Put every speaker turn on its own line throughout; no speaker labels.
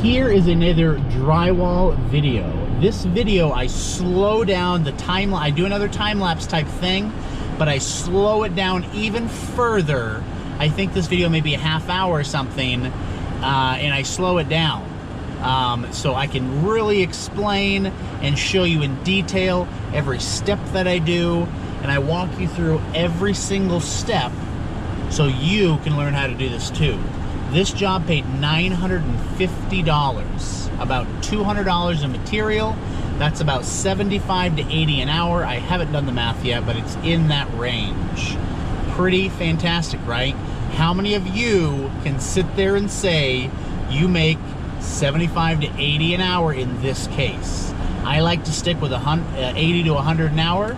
Here is another drywall video. This video, I slow down the time. I do another time-lapse type thing, but I slow it down even further. I think this video may be a half hour or something, and I slow it down. So I can really explain and show you in detail every step that I do, and I walk you through every single step so you can learn how to do this too. This job paid $950, about $200 in material. That's about 75 to 80 an hour. I haven't done the math yet, but it's in that range. Pretty fantastic, right? How many of you can sit there and say you make 75 to 80 an hour in this case? I like to stick with 80 to 100 an hour,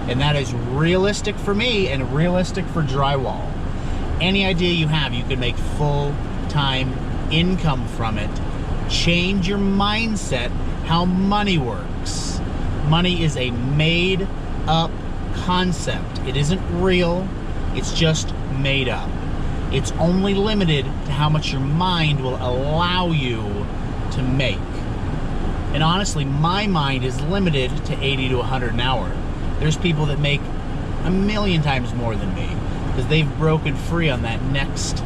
and that is realistic for me and realistic for drywall. Any idea you have, you can make full-time income from it. Change your mindset how money works. Money is a made-up concept. It isn't real, it's just made up. It's only limited to how much your mind will allow you to make. And honestly, my mind is limited to 80 to 100 an hour. There's people that make a million times more than me because they've broken free on that next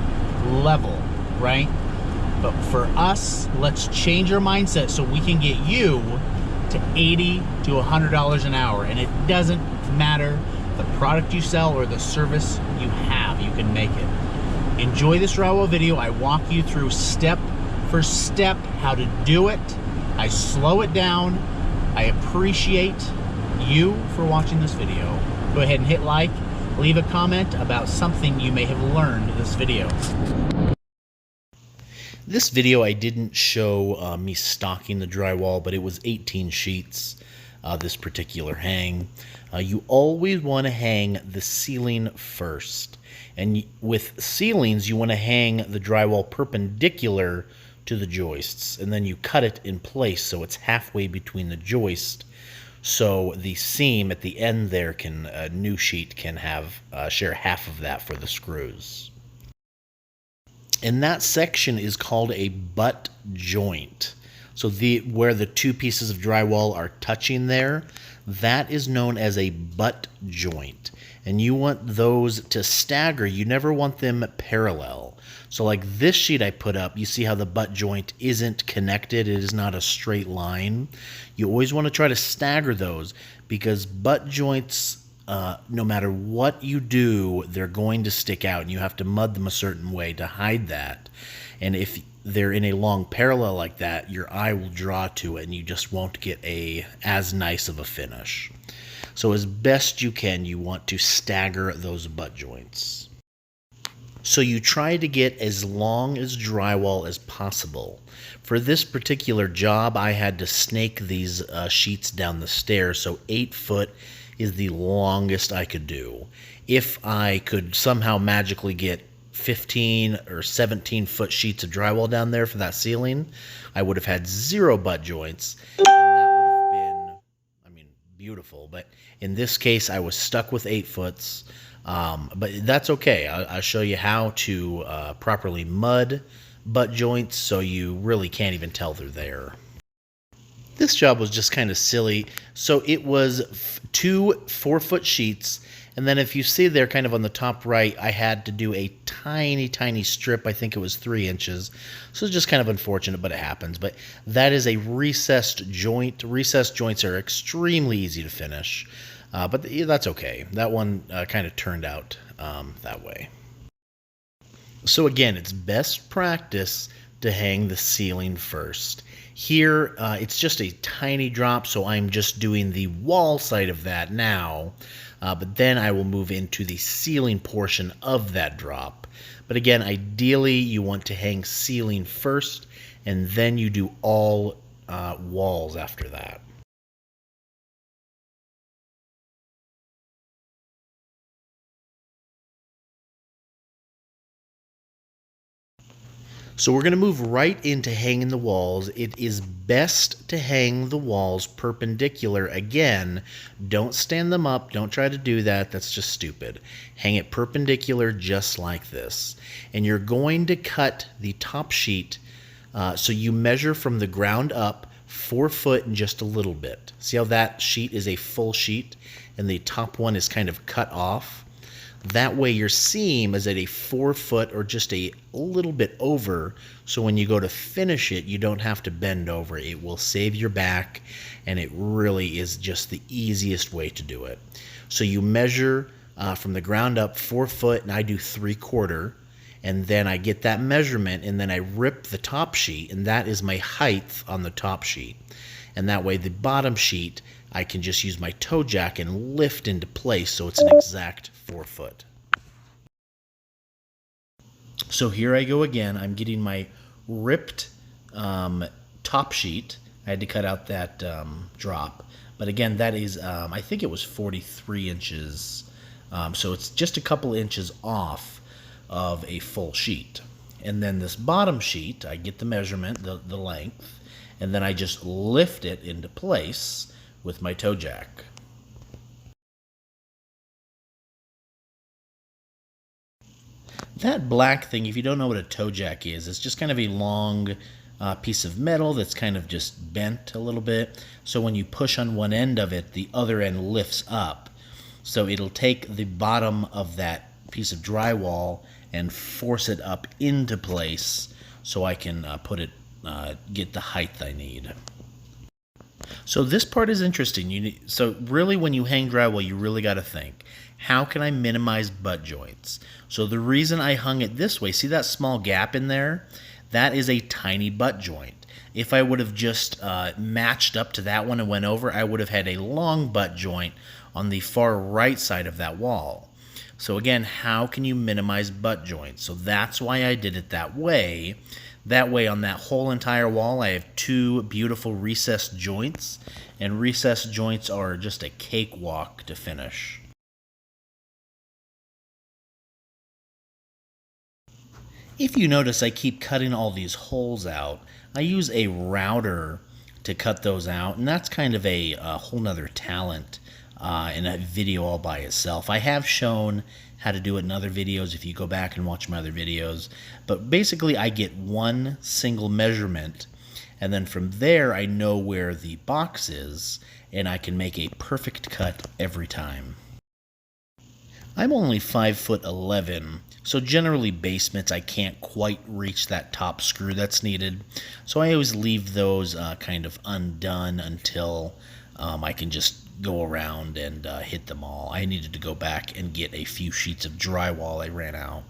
level, right? But for us, let's change our mindset so we can get you to 80 to $100 an hour. And it doesn't matter the product you sell or the service you have, you can make it. Enjoy this drywall video. I walk you through step for step how to do it. I slow it down. I appreciate you for watching this video. Go ahead and hit like, leave a comment about something you may have learned this video. This video I didn't show me stocking the drywall, but it was 18 sheets, this particular hang. You always want to hang the ceiling first. And with ceilings, you want to hang the drywall perpendicular to the joists, and then you cut it in place so it's halfway between the joist, so the seam at the end there can, a new sheet can have share half of that for the screws. And that section is called a butt joint. So where the two pieces of drywall are touching there, that is known as a butt joint. And you want those to stagger. You never want them parallel. So like this sheet I put up, you see how the butt joint isn't connected. It is not a straight line. You always want to try to stagger those because butt joints, no matter what you do, they're going to stick out, and you have to mud them a certain way to hide that. And if they're in a long parallel like that, your eye will draw to it and you just won't get as nice of a finish. So as best you can, you want to stagger those butt joints. So you try to get as long as drywall as possible. For this particular job, I had to snake these sheets down the stairs, so 8 foot is the longest I could do. If I could somehow magically get 15 or 17 foot sheets of drywall down there for that ceiling, I would have had 0 butt joints, and that would have been, I mean, beautiful. But in this case, I was stuck with 8 foots, but that's okay. I'll show you how to properly mud butt joints so you really can't even tell they're there. This job was just kind of silly. So it was 2 4-foot sheets, and then if you see there kind of on the top right, I had to do a tiny strip. I think it was 3 inches. So it's just kind of unfortunate, but it happens. But that is a recessed joint. Recessed joints are extremely easy to finish, but that's okay. That one kind of turned out that way. So again, it's best practice to hang the ceiling first. Here, it's just a tiny drop, so I'm just doing the wall side of that now, but then I will move into the ceiling portion of that drop. But again, ideally, you want to hang ceiling first, and then you do all walls after that. So we're going to move right into hanging the walls. It is best to hang the walls perpendicular. Again, don't stand them up. Don't try to do that. That's just stupid. Hang it perpendicular just like this. And you're going to cut the top sheet So you measure from the ground up 4 foot and just a little bit. See how that sheet is a full sheet and the top one is kind of cut off? That way your seam is at a 4 foot or just a little bit over, so when you go to finish it, you don't have to bend over. It will save your back, and it really is just the easiest way to do it. So you measure from the ground up 4 foot, and I do 3/4, and then I get that measurement, and then I rip the top sheet, and that is my height on the top sheet. And that way the bottom sheet, I can just use my toe jack and lift into place so it's an exact 4 foot. So here I go again. I'm getting my ripped top sheet. I had to cut out that drop. But again, that is, I think it was 43 inches. So it's just a couple inches off of a full sheet. And then this bottom sheet, I get the measurement, the length, and then I just lift it into place with my toe jack. That black thing, if you don't know what a toe jack is, it's just kind of a long piece of metal that's kind of just bent a little bit. So when you push on one end of it, the other end lifts up. So it'll take the bottom of that piece of drywall and force it up into place so I can get the height I need. So this part is interesting. So really when you hang drywall, you really got to think, how can I minimize butt joints? So the reason I hung it this way, see that small gap in there? That is a tiny butt joint. If I would have just matched up to that one and went over, I would have had a long butt joint on the far right side of that wall. So again, how can you minimize butt joints? So that's why I did it that way. That way on that whole entire wall, I have 2 beautiful recessed joints, and recessed joints are just a cakewalk to finish. If you notice, I keep cutting all these holes out. I use a router to cut those out, and that's kind of a whole nother talent in a video all by itself. I have shown how to do it in other videos if you go back and watch my other videos, but basically I get one single measurement, and then from there I know where the box is, and I can make a perfect cut every time. I'm only 5'11", so generally basements I can't quite reach that top screw that's needed, so I always leave those kind of undone until I can just go around and hit them all. I needed to go back and get a few sheets of drywall. I ran out,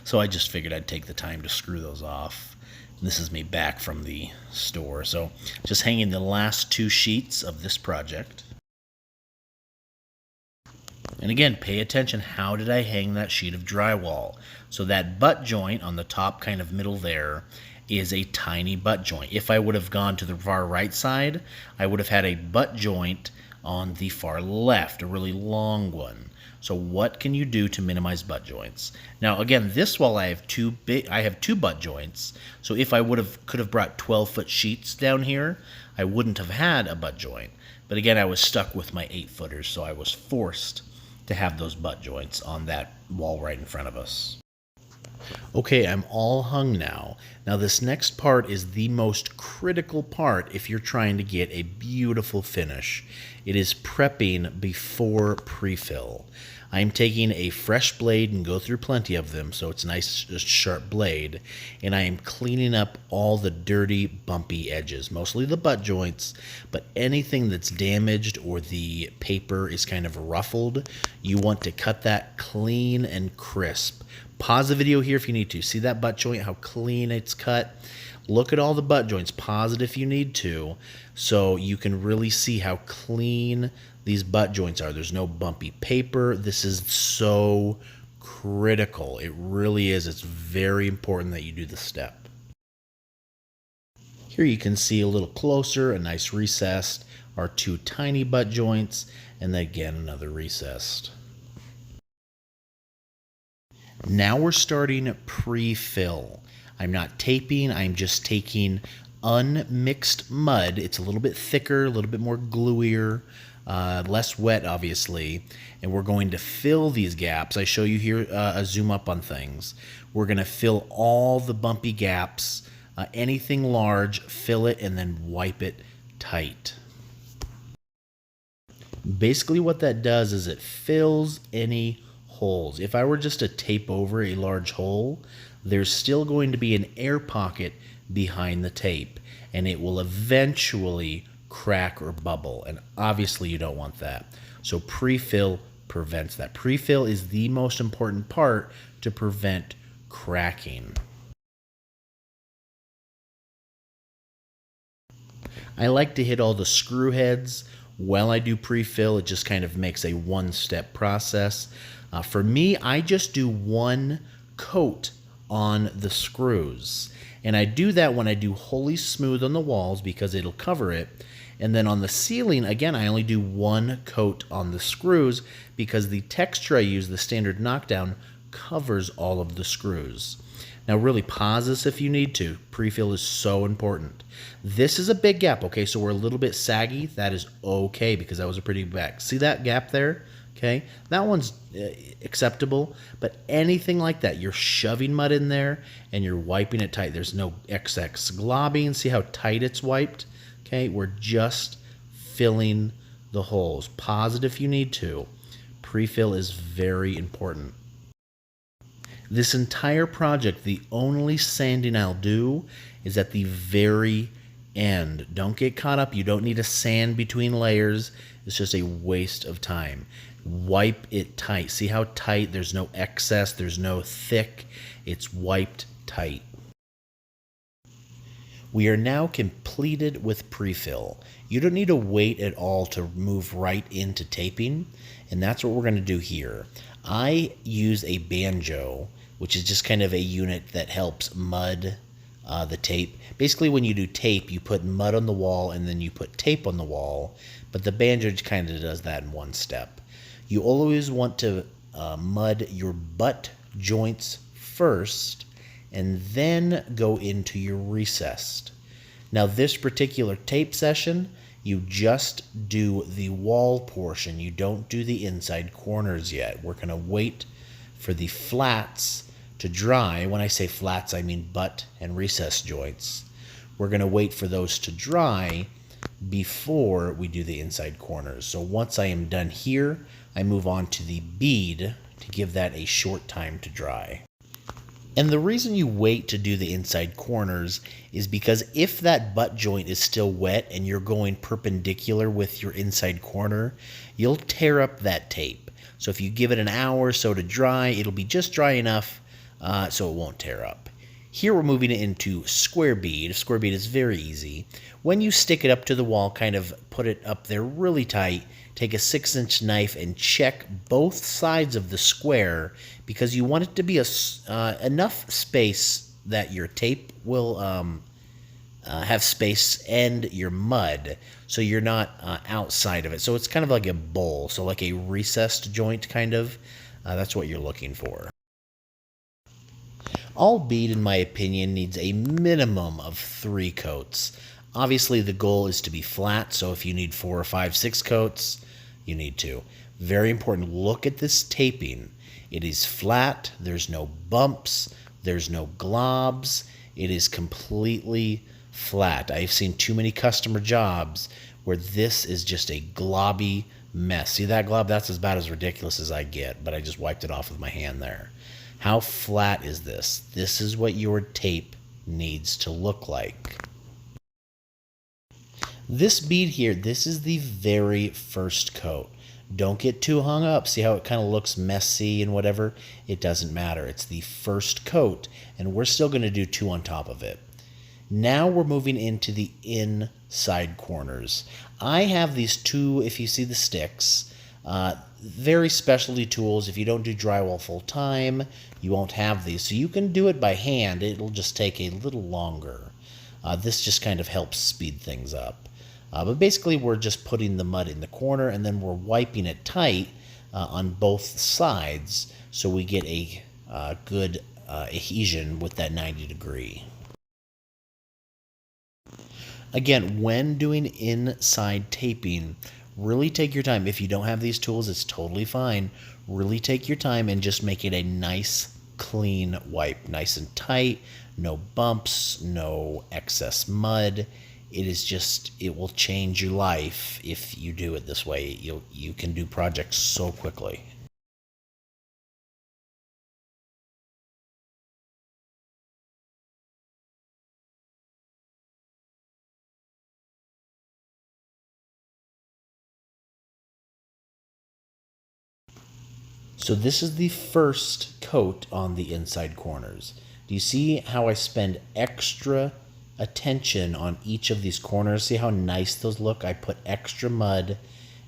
so I just figured I'd take the time to screw those off. And this is me back from the store, so just hanging the last 2 sheets of this project. And again, pay attention, how did I hang that sheet of drywall? So that butt joint on the top kind of middle there is a tiny butt joint. If I would have gone to the far right side, I would have had a butt joint on the far left, a really long one. So what can you do to minimize butt joints? Now again, this wall I have 2 butt joints. So if I could have brought 12-foot sheets down here, I wouldn't have had a butt joint. But again, I was stuck with my 8-footers, so I was forced to have those butt joints on that wall right in front of us. Okay, I'm all hung now. Now this next part is the most critical part if you're trying to get a beautiful finish. It is prepping before pre-fill. I'm taking a fresh blade and go through plenty of them so it's a nice sharp blade, and I am cleaning up all the dirty bumpy edges, mostly the butt joints, but anything that's damaged or the paper is kind of ruffled, you want to cut that clean and crisp. Pause the video here if you need to. See that butt joint, how clean it's cut? Look at all the butt joints. Pause it if you need to, so you can really see how clean these butt joints are. There's no bumpy paper. This is so critical. It really is. It's very important that you do this step. Here you can see a little closer, a nice recessed, our 2 tiny butt joints, and then again another recessed. Now we're starting pre-fill. I'm not taping, I'm just taking unmixed mud. It's a little bit thicker, a little bit more gluier, less wet obviously, and we're going to fill these gaps. I show you here a zoom up on things. We're going to fill all the bumpy gaps Anything large, fill it and then wipe it tight. Basically what that does is it fills any holes. If I were just to tape over a large hole, there's still going to be an air pocket behind the tape, and it will eventually crack or bubble, and obviously you don't want that. So pre-fill prevents that. Pre-fill is the most important part to prevent cracking. I like to hit all the screw heads while I do pre-fill. It just kind of makes a one-step process. For me, I just do one coat on the screws. And I do that when I do wholly smooth on the walls because it'll cover it. And then on the ceiling, again, I only do one coat on the screws because the texture I use, the standard knockdown, covers all of the screws. Now really pause this if you need to. Pre-fill is so important. This is a big gap, okay? So we're a little bit saggy. That is okay because that was a pretty back. See that gap there? Okay, that one's acceptable, but anything like that, you're shoving mud in there and you're wiping it tight. There's no XX globbing. See how tight it's wiped? Okay, we're just filling the holes. Pause it if you need to. Pre-fill is very important. This entire project, the only sanding I'll do is at the very end. Don't get caught up. You don't need to sand between layers. It's just a waste of time. Wipe it tight. See how tight? There's no excess. There's no thick. It's wiped tight. We are now completed with pre-fill. You don't need to wait at all to move right into taping, and that's what we're going to do here. I use a banjo, which is just kind of a unit that helps mud the tape. Basically, when you do tape, you put mud on the wall and then you put tape on the wall, but the banjo kind of does that in one step. You always want to mud your butt joints first and then go into your recessed. Now this particular tape session, you just do the wall portion. You don't do the inside corners yet. We're going to wait for the flats to dry. When I say flats, I mean butt and recess joints. We're going to wait for those to dry before we do the inside corners. So once I am done here, I move on to the bead to give that a short time to dry. And the reason you wait to do the inside corners is because if that butt joint is still wet and you're going perpendicular with your inside corner, you'll tear up that tape. So if you give it an hour or so to dry, it'll be just dry enough so it won't tear up. Here we're moving it into square bead. Square bead is very easy. When you stick it up to the wall, kind of put it up there really tight, take a 6-inch knife and check both sides of the square because you want it to be enough space that your tape will have space and your mud so you're not outside of it. So it's kind of like a bowl, so like a recessed joint kind of. That's what you're looking for. All bead, in my opinion, needs a minimum of 3 coats. Obviously, the goal is to be flat, so if you need 4 or 5, 6 coats, you need to. Very important, look at this taping. It is flat, there's no bumps, there's no globs, it is completely flat. I've seen too many customer jobs where this is just a globby mess. See that glob? That's about as ridiculous as I get, but I just wiped it off with my hand there. How flat is this? This is what your tape needs to look like. This bead here, this is the very first coat. Don't get too hung up. See how it kind of looks messy and whatever? It doesn't matter. It's the first coat, and we're still going to do 2 on top of it. Now we're moving into the inside corners. I have these 2, if you see the sticks, very specialty tools. If you don't do drywall full time, you won't have these. So you can do it by hand. It'll just take a little longer. This just kind of helps speed things up. But basically we're just putting the mud in the corner and then we're wiping it tight on both sides so we get a good adhesion with that 90 degree. Again, when doing inside taping, really take your time. If you don't have these tools, it's totally fine. Really take your time and just make it a nice, clean wipe, nice and tight, no bumps, no excess mud. It will change your life if you do it this way. You can do projects so quickly. So this is the first coat on the inside corners. Do you see how I spend extra attention on each of these corners? See how nice those look? I put extra mud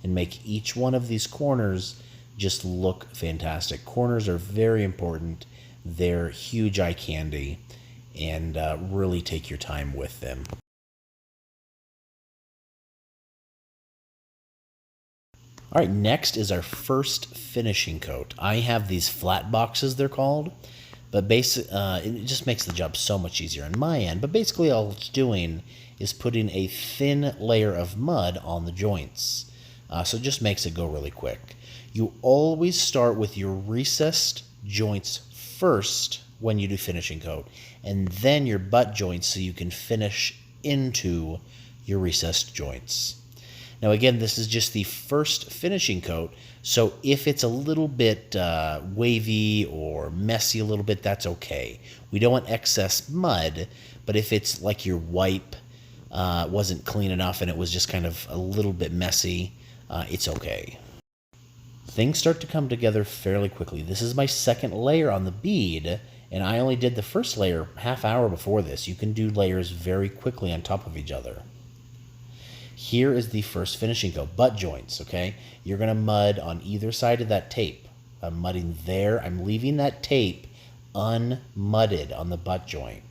and make each one of these corners just look fantastic. Corners are very important. They're huge eye candy, and really take your time with them. All right, next is our first finishing coat. I have these flat boxes, they're called, but it just makes the job so much easier on my end. But basically all it's doing is putting a thin layer of mud on the joints. So it just makes it go really quick. You always start with your recessed joints first when you do finishing coat, and then your butt joints so you can finish into your recessed joints. Now again, this is just the first finishing coat, so if it's a little bit wavy or messy a little bit, that's okay. We don't want excess mud, but if it's like your wipe wasn't clean enough and it was just kind of a little bit messy, it's okay. Things start to come together fairly quickly. This is my second layer on the bead, and I only did the first layer half hour before this. You can do layers very quickly on top of each other. Here is the first finishing coat, butt joints, okay? You're gonna mud on either side of that tape. I'm mudding there. I'm leaving that tape unmudded on the butt joint,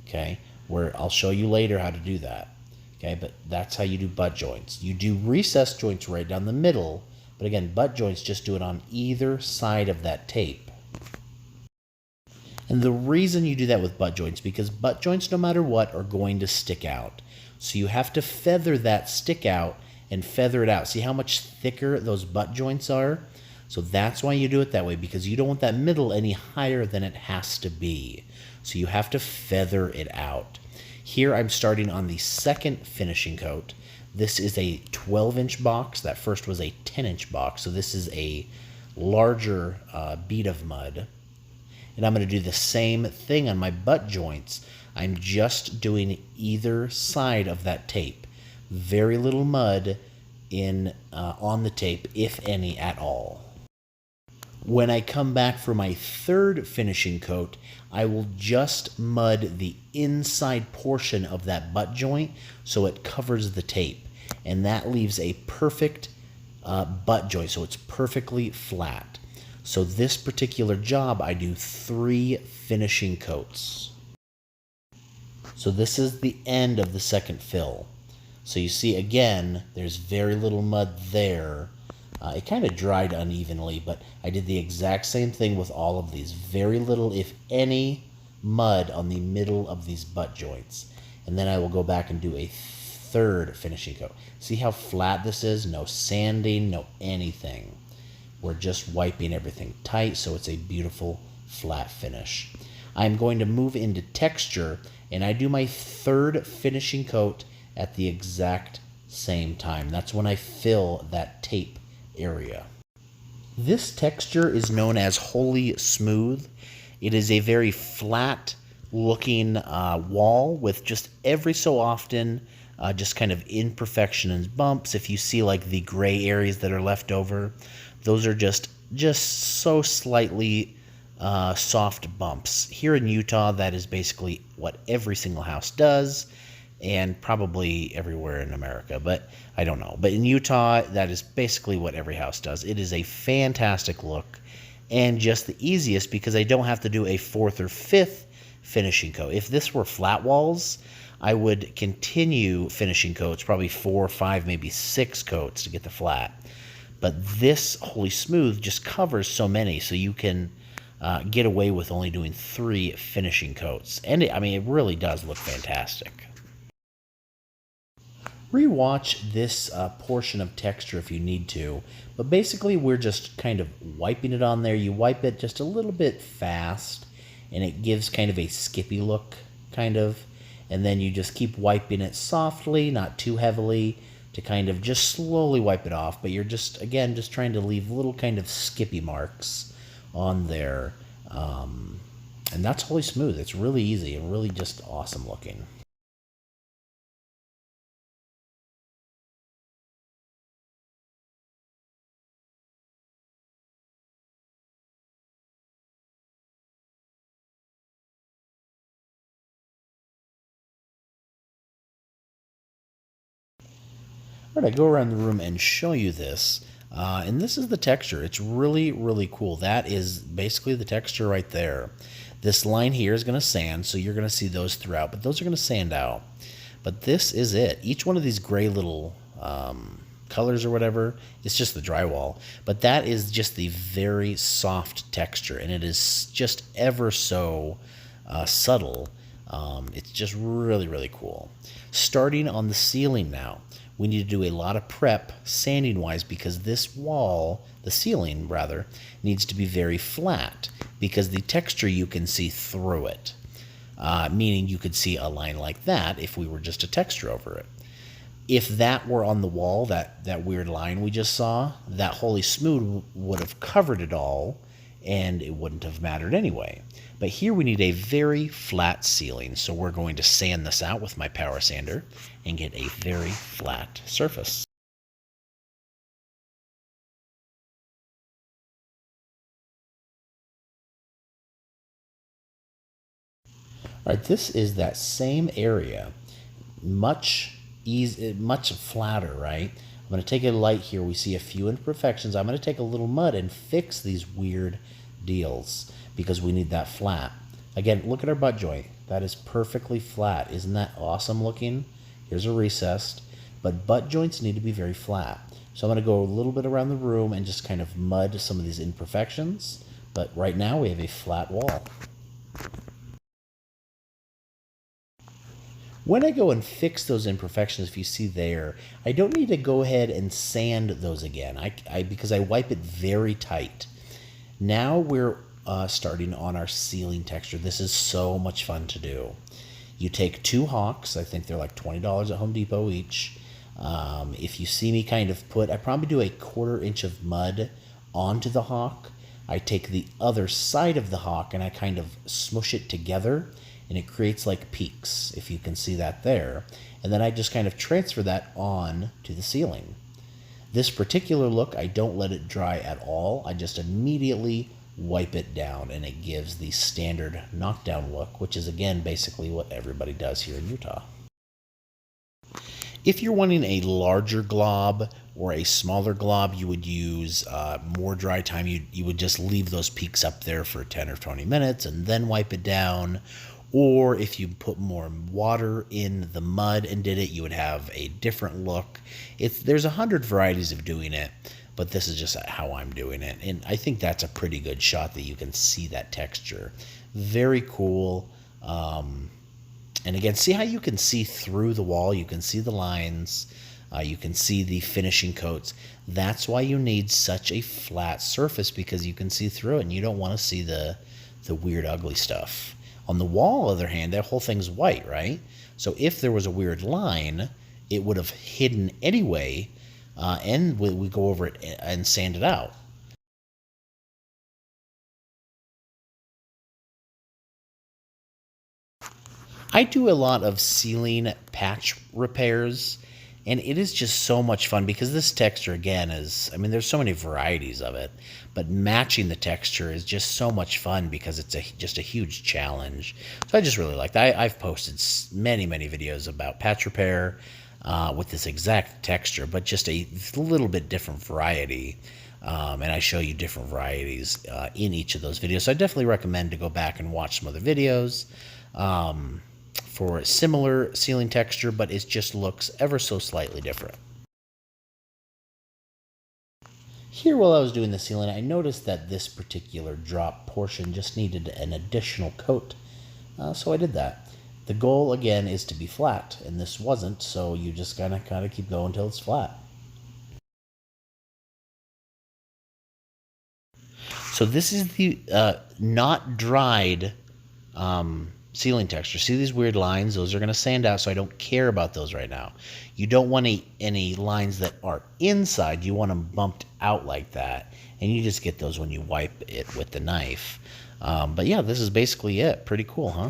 okay? Where I'll show you later how to do that, okay? But that's how you do butt joints. You do recessed joints right down the middle, but again, butt joints, just do it on either side of that tape. And the reason you do that with butt joints, because butt joints, no matter what, are going to stick out. So you have to feather that stick out and feather it out. See how much thicker those butt joints are? So that's why you do it that way, because you don't want that middle any higher than it has to be. So you have to feather it out. Here I'm starting on the second finishing coat. This is a 12-inch box. That first was a 10-inch box. So this is a larger bead of mud. And I'm going to do the same thing on my butt joints. I'm just doing either side of that tape. Very little mud on the tape, if any at all. When I come back for my third finishing coat, I will just mud the inside portion of that butt joint so it covers the tape. And that leaves a perfect butt joint, so it's perfectly flat. So this particular job, I do 3 finishing coats. So this is the end of the second fill. So you see, again, there's very little mud there. It kind of dried unevenly, but I did the exact same thing with all of these. Very little, if any, mud on the middle of these butt joints. And then I will go back and do a third finishing coat. See how flat this is? No sanding, no anything. We're just wiping everything tight, so it's a beautiful flat finish. I'm going to move into texture, and I do my third finishing coat at the exact same time. That's when I fill that tape area. This texture is known as Holy Smooth. It is a very flat looking wall with just every so often just kind of imperfection and bumps. If you see like the gray areas that are left over, those are just so slightly soft bumps. Here in Utah, that is basically what every single house does, and probably everywhere in America, but I don't know. But in Utah, that is basically what every house does. It is a fantastic look and just the easiest because I don't have to do a 4th or 5th finishing coat. If this were flat walls, I would continue finishing coats, probably 4, 5, maybe 6 coats to get the flat. But this Holy Smooth just covers so many, so you can get away with only doing 3 finishing coats. And it really does look fantastic. Rewatch this portion of texture if you need to, but basically we're just kind of wiping it on there. You wipe it just a little bit fast, and it gives kind of a skippy look, kind of. And then you just keep wiping it softly, not too heavily, to kind of just slowly wipe it off. But you're just, again, just trying to leave little kind of skippy marks on there. And that's totally smooth. It's really easy and really just awesome looking. All right, I go around the room and show you this. And this is the texture. It's really, really cool. That is basically the texture right there. This line here is going to sand, so you're going to see those throughout, but those are going to sand out. But this is it. Each one of these gray little colors or whatever, it's just the drywall. But that is just the very soft texture, and it is just ever so subtle. It's just really, really cool. Starting on the ceiling now, we need to do a lot of prep sanding wise because this wall, the ceiling rather, needs to be very flat because the texture you can see through it. Meaning you could see a line like that if we were just a texture over it. If that were on the wall, that weird line we just saw, that Holy Smooth would have covered it all and it wouldn't have mattered anyway. But here we need a very flat ceiling, so we're going to sand this out with my power sander and get a very flat surface. All right, this is that same area, much flatter, right? I'm going to take a light here. We see a few imperfections. I'm going to take a little mud and fix these weird deals because we need that flat. Again, look at our butt joint. That is perfectly flat. Isn't that awesome looking? Here's a recessed, but butt joints need to be very flat. So I'm going to go a little bit around the room and just kind of mud some of these imperfections. But right now we have a flat wall. When I go and fix those imperfections, if you see there, I don't need to go ahead and sand those again because I wipe it very tight. Now we're starting on our ceiling texture. This is so much fun to do. You take 2 hawks. I think they're like $20 at Home Depot each. If you see me kind of I probably do a 1/4 inch of mud onto the hawk. I take the other side of the hawk and I kind of smush it together and it creates like peaks, if you can see that there. And then I just kind of transfer that on to the ceiling. This particular look, I don't let it dry at all. I just immediately wipe it down and it gives the standard knockdown look, which is again basically what everybody does here in Utah. If you're wanting a larger glob or a smaller glob, you would use more dry time. You would just leave those peaks up there for 10 or 20 minutes and then wipe it down. Or if you put more water in the mud and did it, you would have a different look. There's 100 varieties of doing it, but this is just how I'm doing it. And I think that's a pretty good shot that you can see that texture. Very cool. And again, see how you can see through the wall? You can see the lines. You can see the finishing coats. That's why you need such a flat surface, because you can see through it and you don't want to see the weird, ugly stuff. On the wall, on the other hand, that whole thing's white, right? So if there was a weird line, it would have hidden anyway, and we go over it and sand it out. I do a lot of ceiling patch repairs, and it is just so much fun because this texture, again, I mean, there's so many varieties of it, but matching the texture is just so much fun because it's just a huge challenge. So I just really like that. I've posted many, many videos about patch repair with this exact texture, but just a little bit different variety. And I show you different varieties in each of those videos. So I definitely recommend to go back and watch some other videos. For similar ceiling texture, but it just looks ever so slightly different. Here, while I was doing the ceiling, I noticed that this particular drop portion just needed an additional coat, so I did that. The goal, again, is to be flat, and this wasn't, so you just gotta kind of keep going until it's flat. So this is the not dried ceiling texture. See these weird lines? Those are going to sand out, so I don't care about those right now. You don't want any lines that are inside. You want them bumped out like that, and you just get those when you wipe it with the knife. But yeah, this is basically it. Pretty cool, huh?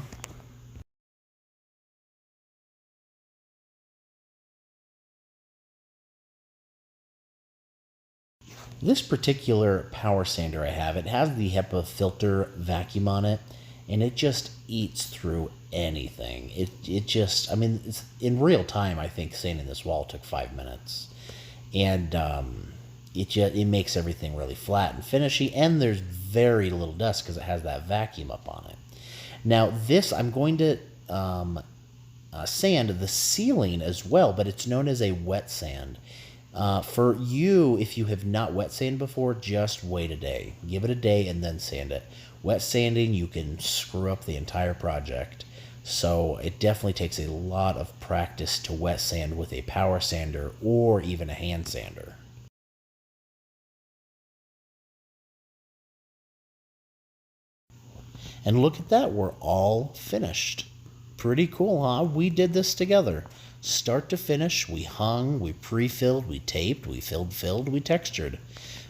This particular power sander I have, it has the HEPA filter vacuum on it, and it just eats through anything. It just, I mean, it's in real time. I think sanding this wall took 5 minutes, and it makes everything really flat and finishy, and there's very little dust because it has that vacuum up on it. Now this I'm going to sand the ceiling as well, but it's known as a wet sand. For you, if you have not wet sanded before, just wait a day. Give it a day and then sand it. Wet sanding, you can screw up the entire project. So it definitely takes a lot of practice to wet sand with a power sander or even a hand sander. And look at that, we're all finished. Pretty cool, huh? We did this together. Start to finish, we hung, we pre-filled, we taped, we filled, we textured.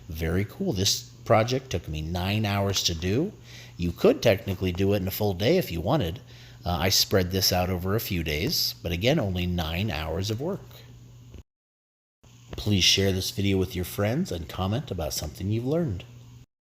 Very cool. This project took me 9 hours to do. You could technically do it in a full day if you wanted. I spread this out over a few days, but again, only 9 hours of work. Please share this video with your friends and comment about something you've learned.